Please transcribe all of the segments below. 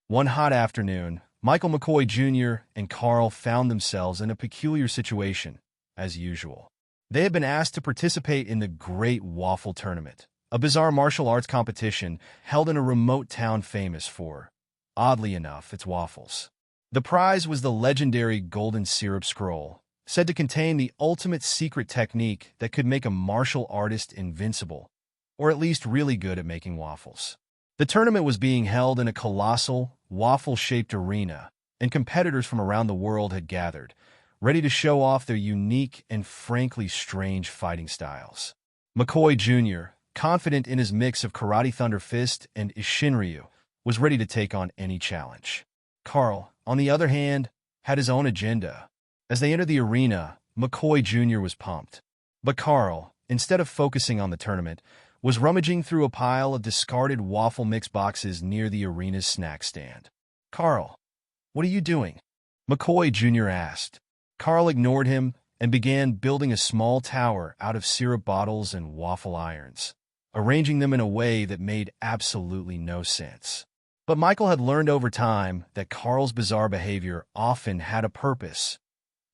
One hot afternoon, Michael McKoy Jr. and Carl found themselves in a peculiar situation, as usual. They had been asked to participate in the Great Waffle Tournament, a bizarre martial arts competition held in a remote town famous for, oddly enough, its waffles. The prize was the legendary golden syrup scroll, said to contain the ultimate secret technique that could make a martial artist invincible, or at least really good at making waffles. The tournament was being held in a colossal, waffle-shaped arena, and competitors from around the world had gathered, ready to show off their unique and frankly strange fighting styles. McKoy Jr., confident in his mix of Karate Thunder Fist and Ishinryu, was ready to take on any challenge. Carl, on the other hand, had his own agenda. As they entered the arena, McKoy Jr. was pumped. But Carl, instead of focusing on the tournament, was rummaging through a pile of discarded waffle mix boxes near the arena's snack stand. "Carl, what are you doing?" McKoy Jr. asked. Carl ignored him and began building a small tower out of syrup bottles and waffle irons, arranging them in a way that made absolutely no sense. But Michael had learned over time that Carl's bizarre behavior often had a purpose,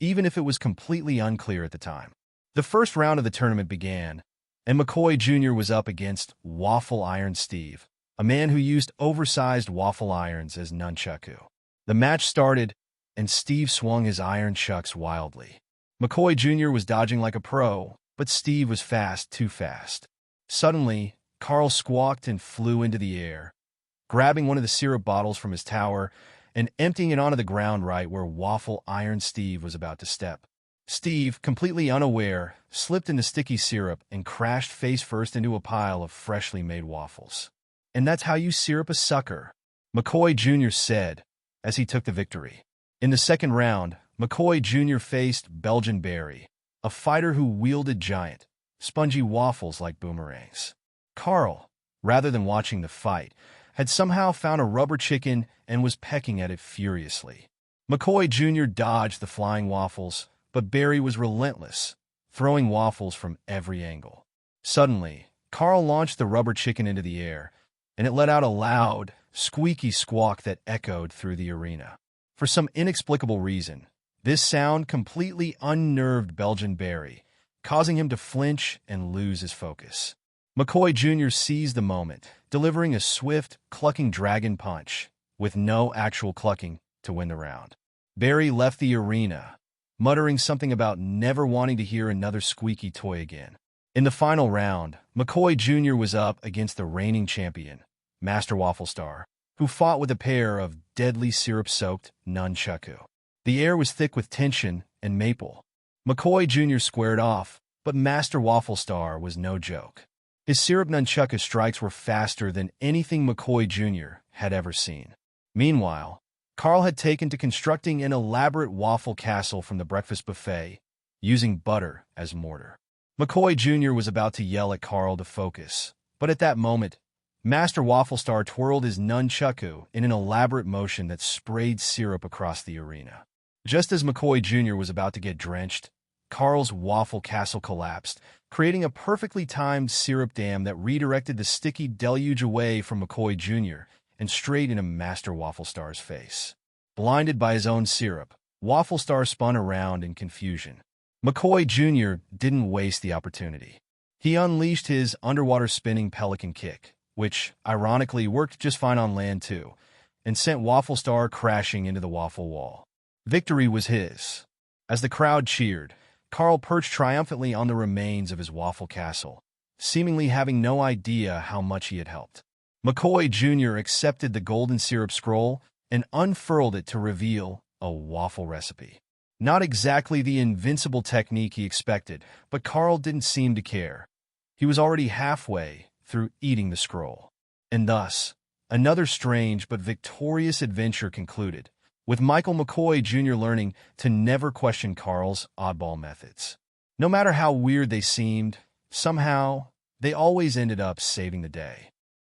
even if it was completely unclear at the time. The first round of the tournament began, and McKoy Jr. was up against Waffle Iron Steve, a man who used oversized waffle irons as nunchaku. The match started, and Steve swung his iron chucks wildly. McKoy Jr. was dodging like a pro, but Steve was fast, too fast. Suddenly, Carl squawked and flew into the air, grabbing one of the syrup bottles from his tower and emptying it onto the ground right where Waffle Iron Steve was about to step. Steve, completely unaware, slipped into sticky syrup and crashed face-first into a pile of freshly made waffles. "And that's how you syrup a sucker," McKoy Jr. said as he took the victory. In the second round, McKoy Jr. faced Belgian Barry, a fighter who wielded giant, spongy waffles like boomerangs. Carl, rather than watching the fight, had somehow found a rubber chicken and was pecking at it furiously. McKoy Jr. dodged the flying waffles, but Barry was relentless, throwing waffles from every angle. Suddenly, Carl launched the rubber chicken into the air, and it let out a loud, squeaky squawk that echoed through the arena. For some inexplicable reason, this sound completely unnerved Belgian Barry, causing him to flinch and lose his focus. McKoy Jr. seized the moment, delivering a swift, clucking dragon punch, with no actual clucking, to win the round. Barry left the arena, muttering something about never wanting to hear another squeaky toy again. In the final round, McKoy Jr. was up against the reigning champion, Master Wafflestar, who fought with a pair of deadly syrup-soaked nunchaku. The air was thick with tension and maple. McKoy Jr. squared off, but Master Wafflestar was no joke. His syrup nunchaku strikes were faster than anything McKoy Jr. had ever seen. Meanwhile, Carl had taken to constructing an elaborate waffle castle from the breakfast buffet, using butter as mortar. McKoy Jr. was about to yell at Carl to focus, but at that moment, Master Wafflestar twirled his nunchaku in an elaborate motion that sprayed syrup across the arena. Just as McKoy Jr. was about to get drenched, Carl's waffle castle collapsed, creating a perfectly timed syrup dam that redirected the sticky deluge away from McKoy Jr. and straight into Master Wafflestar's face. Blinded by his own syrup, Wafflestar spun around in confusion. McKoy Jr. didn't waste the opportunity. He unleashed his underwater spinning pelican kick, which, ironically, worked just fine on land too, and sent Wafflestar crashing into the waffle wall. Victory was his. As the crowd cheered, Carl perched triumphantly on the remains of his waffle castle, seemingly having no idea how much he had helped. McKoy Jr. accepted the golden syrup scroll and unfurled it to reveal a waffle recipe. Not exactly the invincible technique he expected, but Carl didn't seem to care. He was already halfway through eating the scroll. And thus, another strange but victorious adventure concluded, with Michael McKoy Jr. learning to never question Carl's oddball methods. No matter how weird they seemed, somehow, they always ended up saving the day.